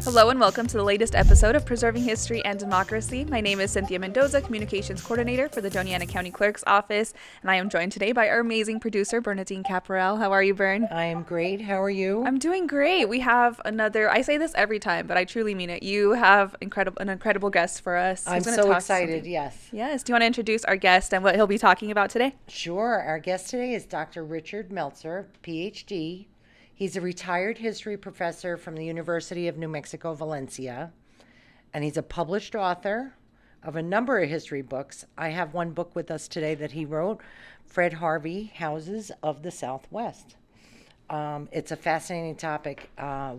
Hello and welcome to the latest episode of Preserving History and Democracy. My name is Cynthia Mendoza, Communications Coordinator for the Doña Ana County Clerk's Office, and I am joined today by our amazing producer, Bernardine Caporale. How are you, Bern? I am great. How are you? I'm doing great. We have another, I say this every time, but I truly mean it. You have an incredible guest for us. I'm Who's gonna so talk excited, something- yes. Yes. Do you want to introduce our guest and what he'll be talking about today? Sure. Our guest today is Dr. Richard Meltzer, PhD. He's a retired history professor from the University of New Mexico, Valencia, and he's a published author of a number of history books. I have one book with us today that he wrote, Fred Harvey Houses of the Southwest. It's a fascinating topic.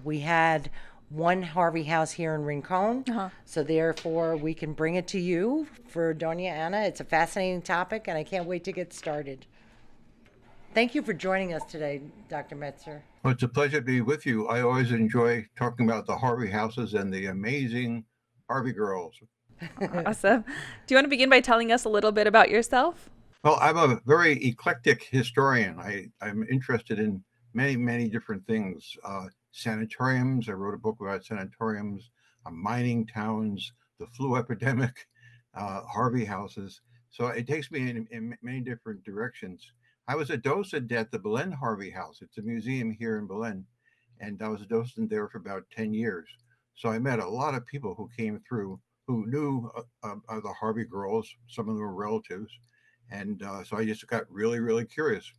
We had one Harvey House here in Rincon, so therefore we can bring it to you for Doña Ana. It's a fascinating topic, and I can't wait to get started. Thank you for joining us today, Dr. Meltzer. Well, it's a pleasure to be with you. I always enjoy talking about the Harvey Houses and the amazing Harvey Girls. Awesome. Do you want to begin by telling us a little bit about yourself? Well, I'm a very eclectic historian. I'm interested in many different things. Sanatoriums, I wrote a book about sanatoriums, mining towns, the flu epidemic, Harvey Houses. So it takes me in many different directions. I was a docent at the Belen Harvey House. It's a museum here in Belen, and I was a docent there for about 10 years. So I met a lot of people who came through who knew the Harvey Girls. Some of them were relatives. And so I just got really curious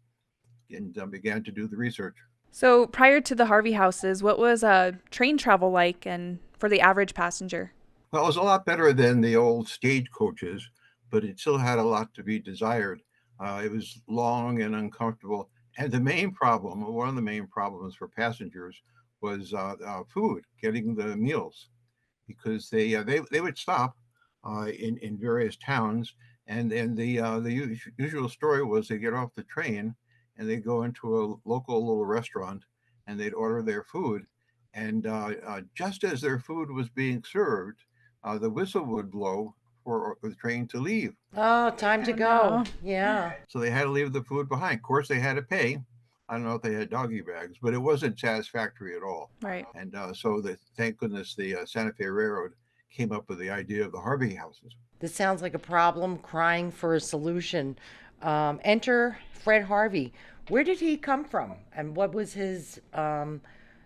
and began to do the research. So prior to the Harvey Houses, what was train travel like and for the average passenger? Well, it was a lot better than the old stagecoaches, but it still had a lot to be desired. It was long and uncomfortable. And the main problem, one of the main problems for passengers was food, getting the meals, because they would stop in various towns. And the usual story was they get off the train and they go into a local little restaurant and they'd order their food. And just as their food was being served, the whistle would blow for the train to leave. Oh, time to go. Yeah. So they had to leave the food behind. Of course, they had to pay. I don't know if they had doggy bags, but it wasn't satisfactory at all. Right. And thank goodness the Santa Fe Railroad came up with the idea of the Harvey Houses. This sounds like a problem crying for a solution. Enter Fred Harvey. Where did he come from, and what was his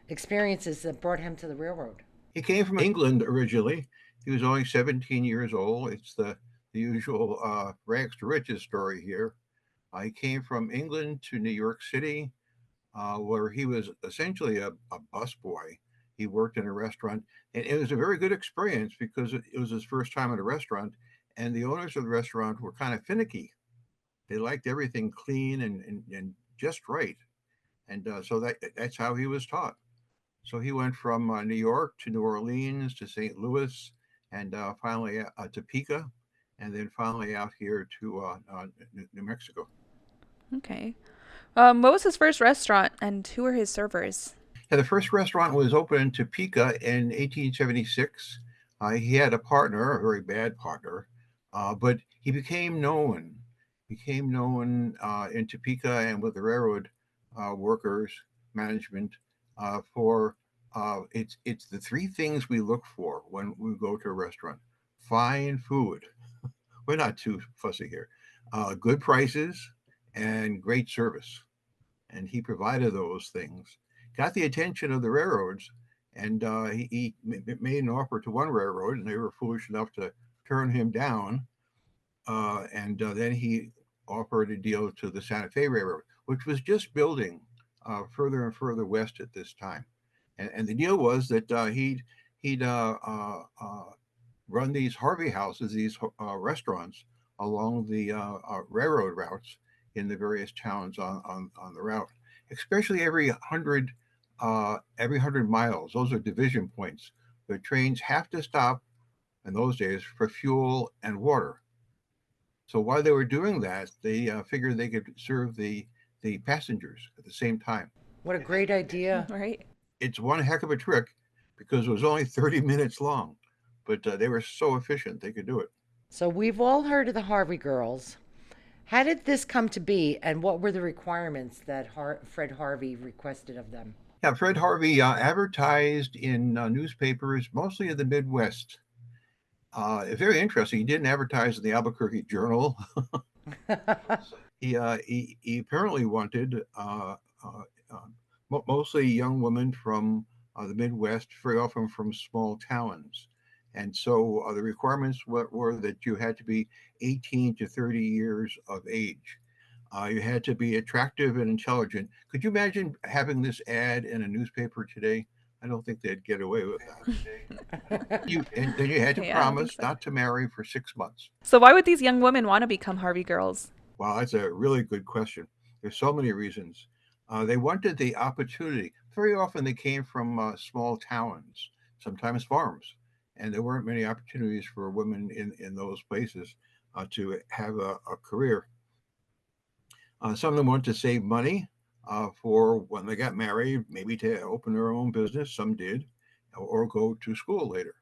experiences that brought him to the railroad? He came from England originally. He was only 17 years old. It's the usual rags to riches story here. He came from England to New York City, where he was essentially a busboy. He worked in a restaurant, and it was a very good experience because it was his first time at a restaurant, and the owners of the restaurant were kind of finicky. They liked everything clean and just right, and so that's how he was taught. So he went from New York to New Orleans to St. Louis, and finally to Topeka, and then finally out here to New Mexico. Okay. What was his first restaurant and who were his servers? Yeah, the first restaurant was opened in Topeka in 1876. He had a partner, a very bad partner, but he became known. In Topeka and with the railroad workers, management, for it's the three things we look for when we go to a restaurant: fine food. We're not too fussy here. Good prices and great service. And he provided those things. Got the attention of the railroads, and he made an offer to one railroad, and they were foolish enough to turn him down. Then he offered a deal to the Santa Fe Railroad, which was just building further and further west at this time. And the deal was that he'd run these Harvey Houses, these restaurants along the railroad routes in the various towns on the route, especially every 100 miles. Those are division points. The trains have to stop in those days for fuel and water. So while they were doing that, they figured they could serve the passengers at the same time. What a great idea. Right. It's one heck of a trick because it was only 30 minutes long, but they were so efficient they could do it. So we've all heard of the Harvey Girls. How did this come to be, and what were the requirements that Fred Harvey requested of them? Yeah, Fred Harvey advertised in newspapers, mostly in the Midwest. Very interesting. He didn't advertise in the Albuquerque Journal. He apparently wanted mostly young women from the Midwest, very often from small towns. And so the requirements were that you had to be 18 to 30 years of age. You had to be attractive and intelligent. Could you imagine having this ad in a newspaper today? I don't think they'd get away with that. And then you had to Yeah, I don't think promise so. not to marry for 6 months. So why would these young women want to become Harvey girls? Wow, that's a really good question. There's so many reasons. They wanted the opportunity. Very often they came from small towns, sometimes farms, and there weren't many opportunities for women in those places to have a career. Some of them wanted to save money for when they got married, maybe to open their own business. Some did, or go to school later,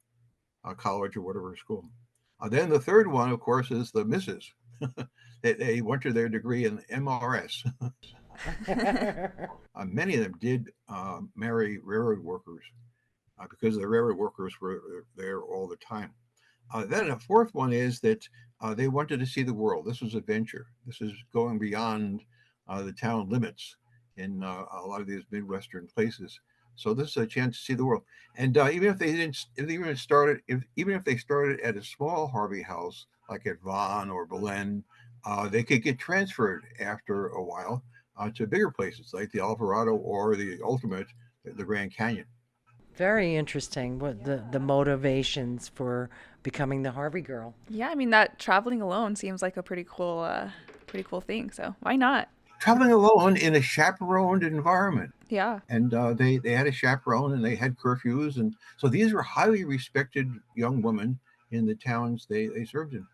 college or whatever school. Then the third one, of course, is the misses. They went to their degree in MRS. Many of them did marry railroad workers because the railroad workers were there all the time. Then a fourth one is that they wanted to see the world. This was adventure. This is going beyond the town limits in a lot of these Midwestern places. So this is a chance to see the world. And even if they didn't, even if they started at a small Harvey house like at Vaughan or Belen, they could get transferred after a while to bigger places like the Alvarado or the ultimate, the Grand Canyon. Very interesting. What the motivations for becoming the Harvey girl? Yeah, I mean that traveling alone seems like a pretty cool thing. So why not? Traveling alone in a chaperoned environment. Yeah. And they had a chaperone and they had curfews. And so these were highly respected young women in the towns they served in.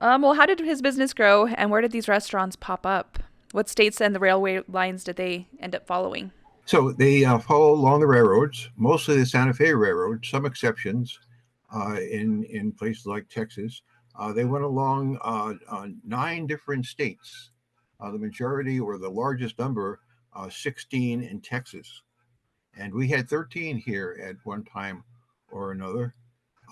Well, how did his business grow, and where did these restaurants pop up? What states and the railway lines did they end up following? So they followed along the railroads, mostly the Santa Fe Railroad, some exceptions in places like Texas. They went along 9 different states. The majority or the largest number, 16 in Texas. And we had 13 here at one time or another.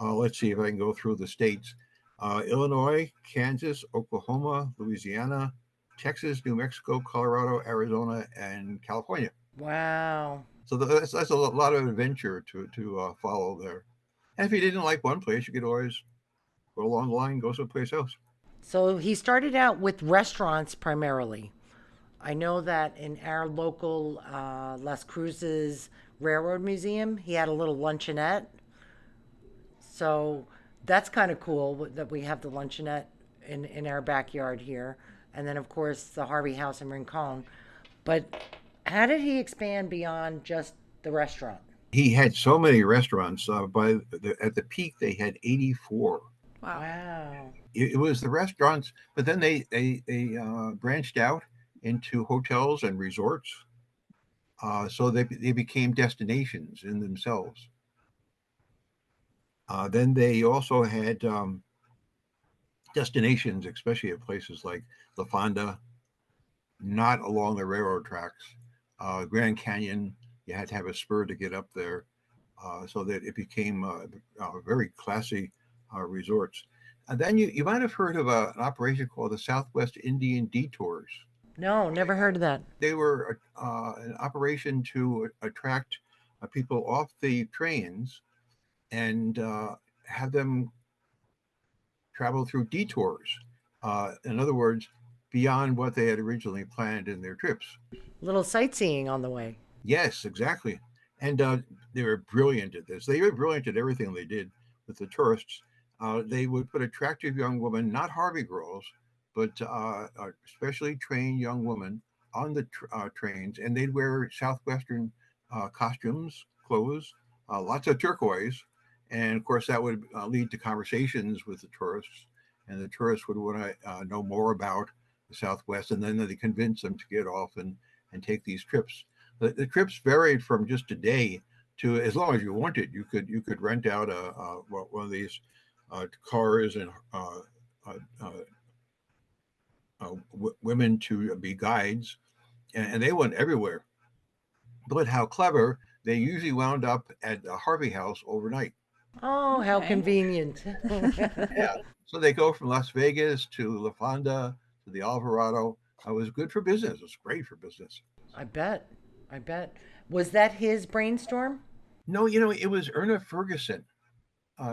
Let's see if I can go through the states. Illinois, Kansas, Oklahoma, Louisiana, Texas, New Mexico, Colorado, Arizona, and California. Wow. So that's a lot of adventure to follow there. And if you didn't like one place, you could always go along the line, go someplace else. So he started out with restaurants primarily. I know that in our local Las Cruces Railroad Museum, he had a little luncheonette. So that's kind of cool that we have the luncheonette in our backyard here. And then, of course, the Harvey House in Rincon. But how did he expand beyond just the restaurant? He had so many restaurants. At the peak, they had 84. Wow. Wow. It was the restaurants, but then they branched out into hotels and resorts. So they became destinations in themselves. Then they also had destinations, especially at places like La Fonda, not along the railroad tracks. Grand Canyon, you had to have a spur to get up there, so that it became very classy resorts. And then you might have heard of an operation called the Southwest Indian Detours. No, never heard of that. They were an operation to attract people off the trains and have them travel through detours. In other words, beyond what they had originally planned in their trips. Little sightseeing on the way. Yes, exactly. And they were brilliant at this. They were brilliant at everything they did with the tourists. They would put attractive young women, not Harvey girls, but specially trained young women on the trains, and they'd wear Southwestern costumes, clothes, lots of turquoise. And of course, that would lead to conversations with the tourists, and the tourists would want to know more about the Southwest, and then they convince them to get off and take these trips. The trips varied from just a day to as long as you wanted. You could rent out one of these cars and women to be guides, and they went everywhere. But how clever, they usually wound up at the Harvey House overnight. Oh, how Okay. convenient. Yeah. So they go from Las Vegas to La Fonda to the Alvarado. It was good for business. It was great for business. I bet. I bet. Was that his brainstorm? No, it was Erna Ferguson.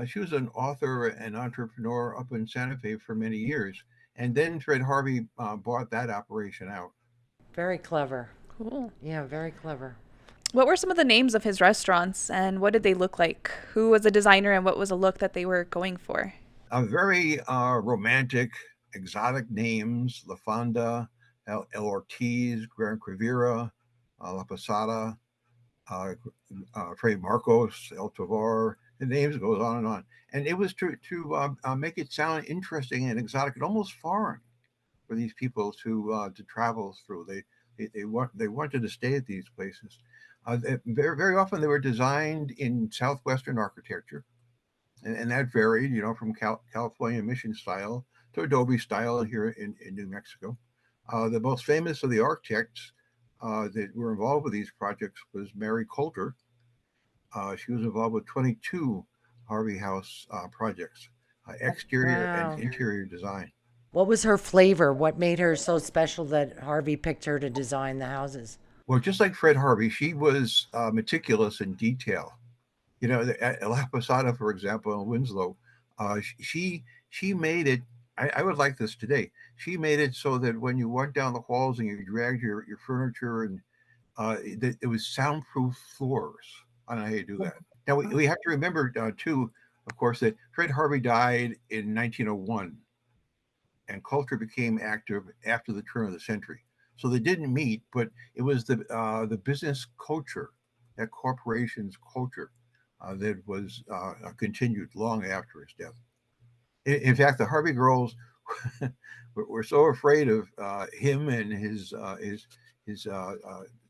She was an author and entrepreneur up in Santa Fe for many years. And then Fred Harvey bought that operation out. Very clever. Cool. Yeah, very clever. What were some of the names of his restaurants and what did they look like? Who was the designer and what was the look that they were going for? Very romantic, exotic names: La Fonda, El Ortiz, Gran Crivira, La Posada, uh, Fray Marcos, El Tovar. The names goes on and on. And it was to make it sound interesting and exotic and almost foreign for these people to travel through. They wanted to stay at these places. Very very often they were designed in Southwestern architecture, and that varied, from California mission style to Adobe style here in New Mexico. The most famous of the architects that were involved with these projects was Mary Coulter. She was involved with 22 Harvey House projects, exterior and Wow. interior design. What was her flavor? What made her so special that Harvey picked her to design the houses? Well, just like Fred Harvey, she was meticulous in detail. At La Posada, for example, in Winslow, she made it. I would like this today. She made it so that when you went down the halls and you dragged your furniture, and it was soundproof floors. I don't know how you do that. Now we have to remember too, of course, that Fred Harvey died in 1901, and culture became active after the turn of the century. So they didn't meet, but it was the business culture, that corporation's culture, that was continued long after his death. In fact, the Harvey Girls were so afraid of him and his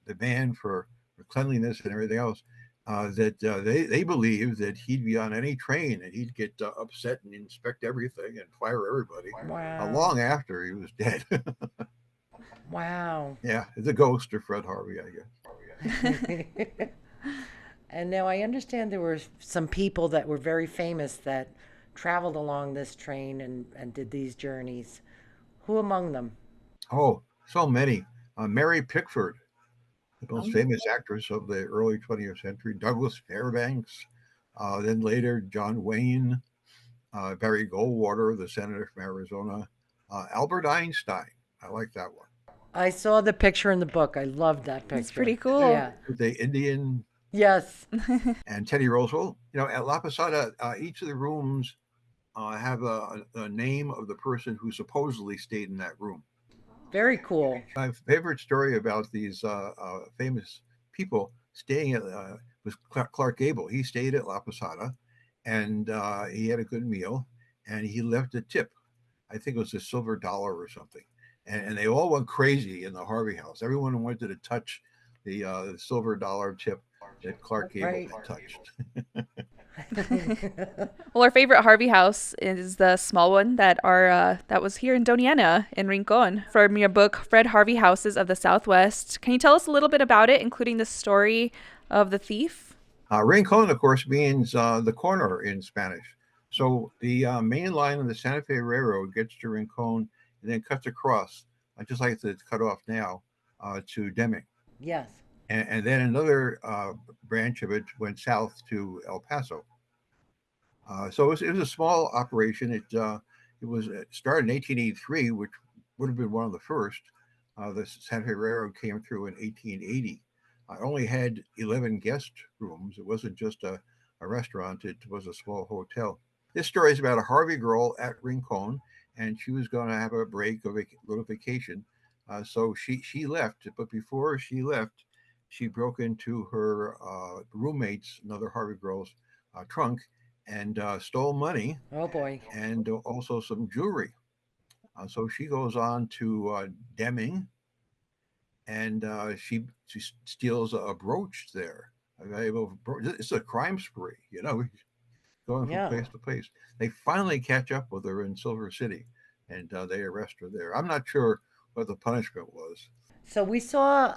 demand for cleanliness and everything else that they believed that he'd be on any train and he'd get upset and inspect everything and fire everybody Wow. long after he was dead. Wow. Yeah, it's a ghost of Fred Harvey, I guess. And now I understand there were some people that were very famous that traveled along this train and did these journeys. Who among them? Oh, so many. Mary Pickford, the most Oh. famous actress of the early 20th century, Douglas Fairbanks, then later John Wayne, Barry Goldwater, the senator from Arizona, Albert Einstein. I like that one. I saw the picture in the book. I loved that That's picture. pretty cool. Yeah. The Indian Yes. and Teddy Roosevelt. At La Posada, each of the rooms have a name of the person who supposedly stayed in that room. Very cool. My favorite story about these famous people staying at was Clark Gable. He stayed at La Posada, and he had a good meal, and he left a tip. I think it was a silver dollar or something, and they all went crazy in the Harvey House. Everyone wanted to touch the silver dollar tip that Clark Gable Right. had touched. Well, our favorite Harvey House is the small one that was here in Doniana in Rincon from your book Fred Harvey Houses of the Southwest. Can you tell us a little bit about it, including the story of the thief? Rincon, of course, means the corner in Spanish. So the main line of the Santa Fe Railroad gets to Rincon and then cuts across, just like it's cut off now, to Deming. Yes. And then another branch of it went south to El Paso. So it was a small operation. It started in 1883, which would have been one of the first. The Santa Fe Railroad came through in 1880. I only had 11 guest rooms. It wasn't just a restaurant, it was a small hotel. This story is about a Harvey girl at Rincon, and she was going to have a break, a little vacation. So she left, but before she left, she broke into her roommate's, another Harvey girl's, trunk and stole money Oh boy. and also some jewelry. So she goes on to Deming, and she steals a brooch there. It's a crime spree, going from Yeah. place to place. They finally catch up with her in Silver City, and they arrest her there. I'm not sure what the punishment was. So we saw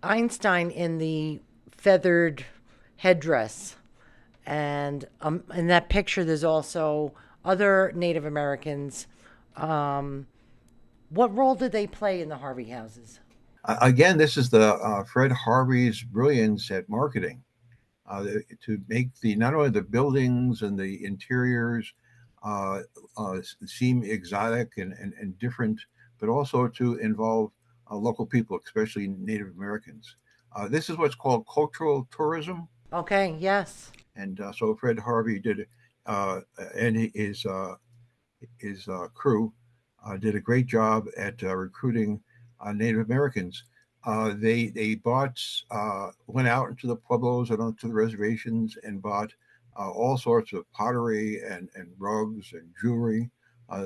Einstein in the feathered headdress. And in that picture, there's also other Native Americans. Um, what role did they play in the Harvey houses? Again, this is the Fred Harvey's brilliance at marketing. To make the not only the buildings and the interiors uh, seem exotic and different, but also to involve local people, especially Native Americans. This is what's called cultural tourism, Okay, yes. and so Fred Harvey did, and his crew did a great job at recruiting Native Americans. They bought went out into the pueblos and onto the reservations and bought all sorts of pottery and rugs and jewelry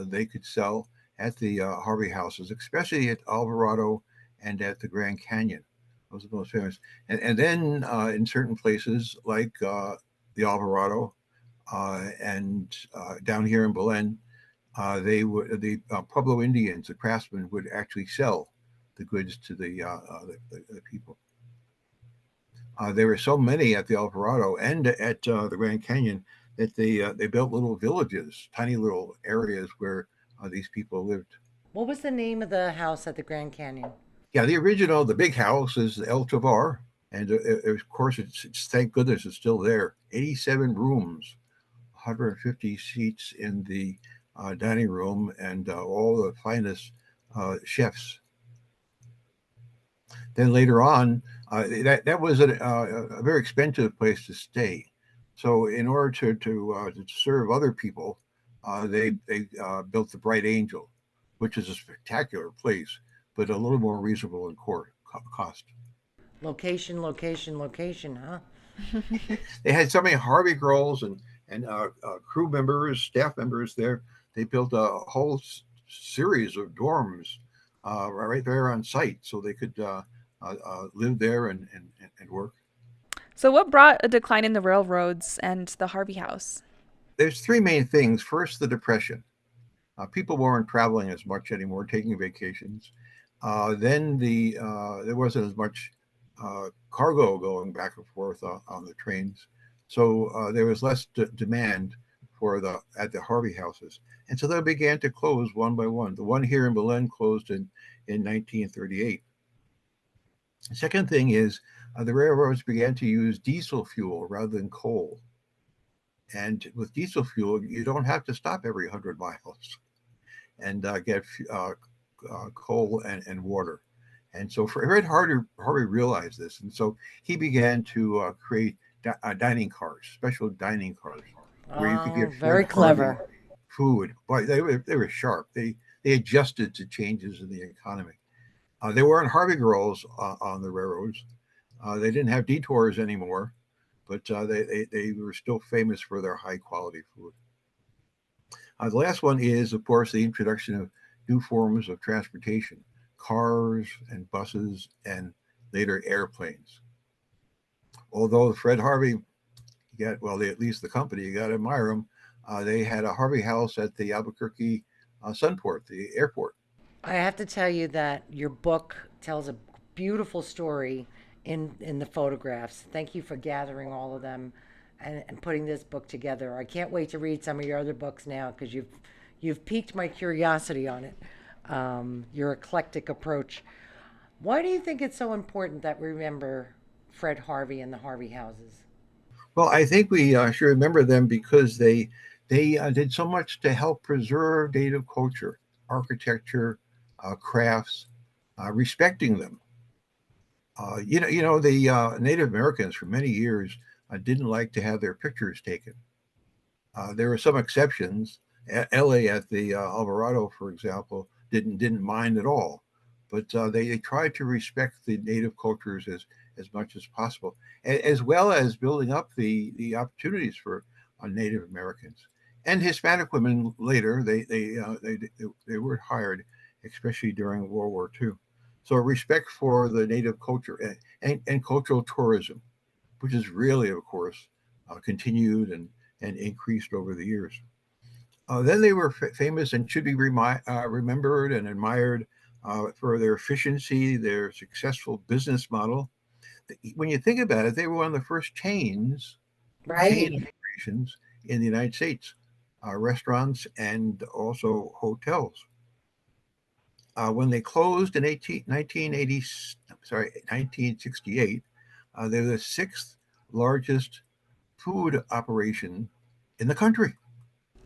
they could sell at the Harvey houses, especially at Alvarado and at the Grand Canyon. Those are the most famous. And then in certain places like the Alvarado and down here in Belen, the Pueblo Indians, the craftsmen, would actually sell the goods to the people. There were so many at the Alvarado and at the Grand Canyon that they built little villages, tiny little areas where these people lived. What was the name of the house at the Grand Canyon? Yeah, the original, the big house is El Tovar, and of course, thank goodness it's still there. 87 rooms, 150 seats in the dining room, and all the finest chefs. Then later on, that was a very expensive place to stay. So in order to serve other people, they built the Bright Angel, which is a spectacular place, but a little more reasonable in cost. Location, location, location, huh? They had so many Harvey Girls and crew members, staff members there. They built a whole series of dorms right there on site, so they could live there and work. So, what brought a decline in the railroads and the Harvey House? There's three main things. First, the Depression. People weren't traveling as much anymore, taking vacations. Then there wasn't as much cargo going back and forth on the trains, so there was less demand for the at the Harvey houses, and so they began to close one by one. The one here in Belen closed in 1938. The second thing is the railroads began to use diesel fuel rather than coal. And with diesel fuel, you don't have to stop every 100 miles and get coal and water. And so Fred Harvey realized this. And so he began to create dining cars, special dining cars, where you could Oh, get Fred very Harvey clever. food. But they were sharp. They adjusted to changes in the economy. They weren't Harvey Girls on the railroads. They didn't have detours anymore, but they were still famous for their high quality food. The last one is, of course, the introduction of new forms of transportation, cars and buses, and later airplanes. Although Fred Harvey at least the company, you got to admire them, they had a Harvey House at the Albuquerque Sunport, the airport. I have to tell you that your book tells a beautiful story in the photographs. Thank you for gathering all of them and putting this book together. I can't wait to read some of your other books now because you've piqued my curiosity on it. Your eclectic approach. Why do you think it's so important that we remember Fred Harvey and the Harvey houses? Well, I think we should remember them because they did so much to help preserve Native culture, architecture, crafts, respecting them. The Native Americans for many years didn't like to have their pictures taken. There were some exceptions. LA at the Alvarado, for example, didn't mind at all, but they tried to respect the native cultures as much as possible, as well as building up the opportunities for Native Americans and Hispanic women later. They were hired, especially during World War II. So respect for the native culture and cultural tourism, which is really, of course, continued and increased over the years. Then they were famous and should be remembered and admired for their efficiency, their successful business model. When you think about it, they were one of the first chain Right. operations in the United States, restaurants and also hotels. When they closed in 1968, they were the sixth largest food operation in the country.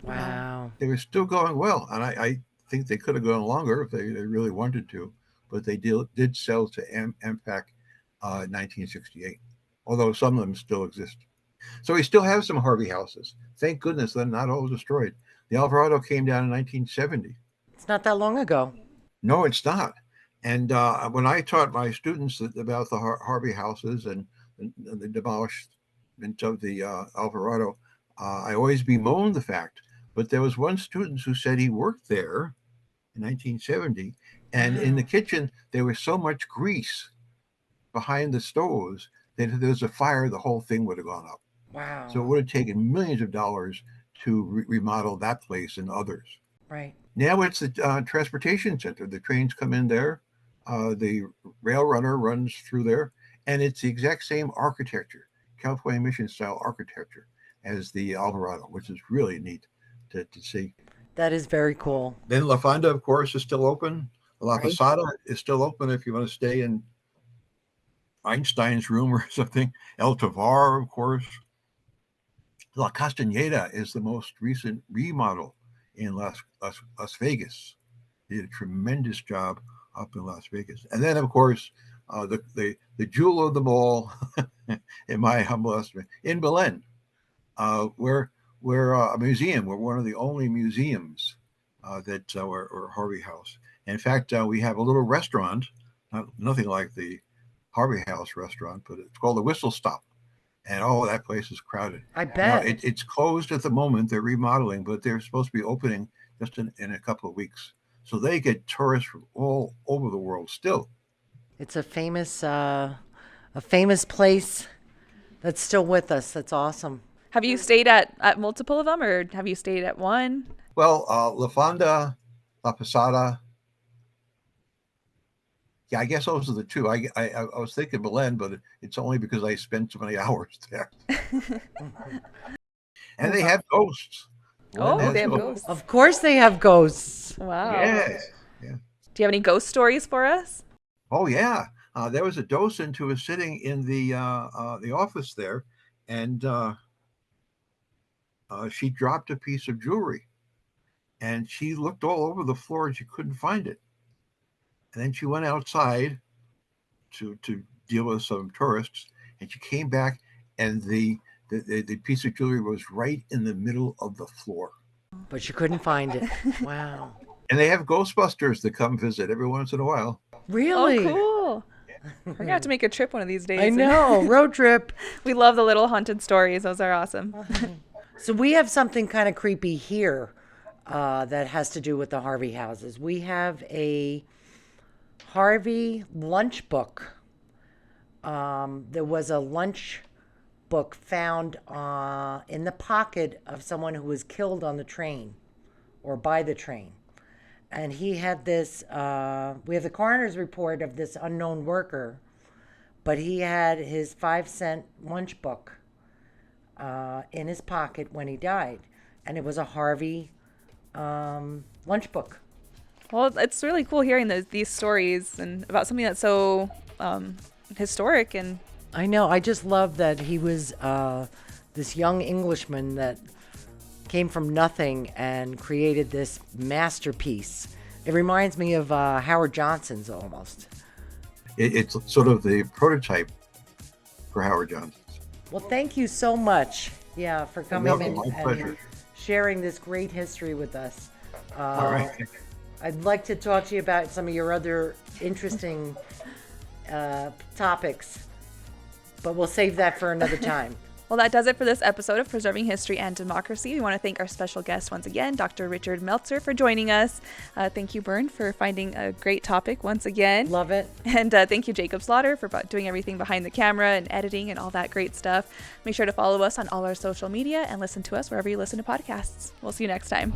Wow. They were still going well, and I think they could have gone longer if they really wanted to, but they did sell to MPAC in 1968, although some of them still exist. So we still have some Harvey houses. Thank goodness they're not all destroyed. The Alvarado came down in 1970. It's not that long ago. No, it's not. And when I taught my students about the Harvey houses and the demolishment of the Alvarado, I always bemoaned the fact. But there was one student who said he worked there in 1970, and in the kitchen there was so much grease behind the stoves that if there was a fire, the whole thing would have gone up. Wow. So it would have taken millions of dollars to remodel that place and others. Right. Now it's the transportation center. The trains come in there. The rail runner runs through there. And it's the exact same architecture, California mission style architecture, as the Alvarado, which is really neat to see. That is very cool. Then La Fonda, of course, is still open. La Right. Posada is still open if you want to stay in Einstein's room or something. El Tovar, of course. La Castaneda is the most recent remodel in Las Vegas. They did a tremendous job up in Las Vegas. And then, of course, the jewel of them all, in my humble estimate, in Berlin, where a museum, we're one of the only museums that were Harvey House. In fact, we have a little restaurant, nothing like the Harvey House restaurant, but it's called the Whistle Stop. And that place is crowded. I bet. Now, it's closed at the moment. They're remodeling, but they're supposed to be opening just in a couple of weeks. So they get tourists from all over the world still. It's a famous place that's still with us. That's awesome. Have you stayed at multiple of them, or have you stayed at one? Well, La Fonda, La Posada. Yeah, I guess those are the two. I was thinking Belen, but it's only because I spent so many hours there. And they have ghosts. Oh, they have ghosts. Of course they have ghosts. Wow. Yes. Yeah. Do you have any ghost stories for us? Oh, yeah. There was a docent who was sitting in the office there, and she dropped a piece of jewelry. And she looked all over the floor and she couldn't find it. And then she went outside to deal with some tourists, and she came back, and the piece of jewelry was right in the middle of the floor. But you couldn't find it. Wow. And they have Ghostbusters that come visit every once in a while. Really? Oh, cool. We're going to have to make a trip one of these days. I know. Road trip. We love the little haunted stories. Those are awesome. So we have something kind of creepy here that has to do with the Harvey houses. We have a Harvey lunchbook. There was a lunch book found in the pocket of someone who was killed on the train or by the train. And he had this, we have the coroner's report of this unknown worker, but he had his 5-cent lunch book in his pocket when he died. And it was a Harvey lunch book. Well, it's really cool hearing these stories and about something that's so historic. And I know. I just love that he was this young Englishman that came from nothing and created this masterpiece. It reminds me of Howard Johnson's almost. It's sort of the prototype for Howard Johnson's. Well, thank you so much, for coming in My pleasure. and sharing this great history with us. All right. I'd like to talk to you about some of your other interesting topics, but we'll save that for another time. well, that does it for this episode of Preserving History and Democracy. We want to thank our special guest once again, Dr. Richard Meltzer, for joining us. Thank you, Bern, for finding a great topic once again. Love it. And thank you, Jacob Slaughter, for doing everything behind the camera and editing and all that great stuff. Make sure to follow us on all our social media and listen to us wherever you listen to podcasts. We'll see you next time.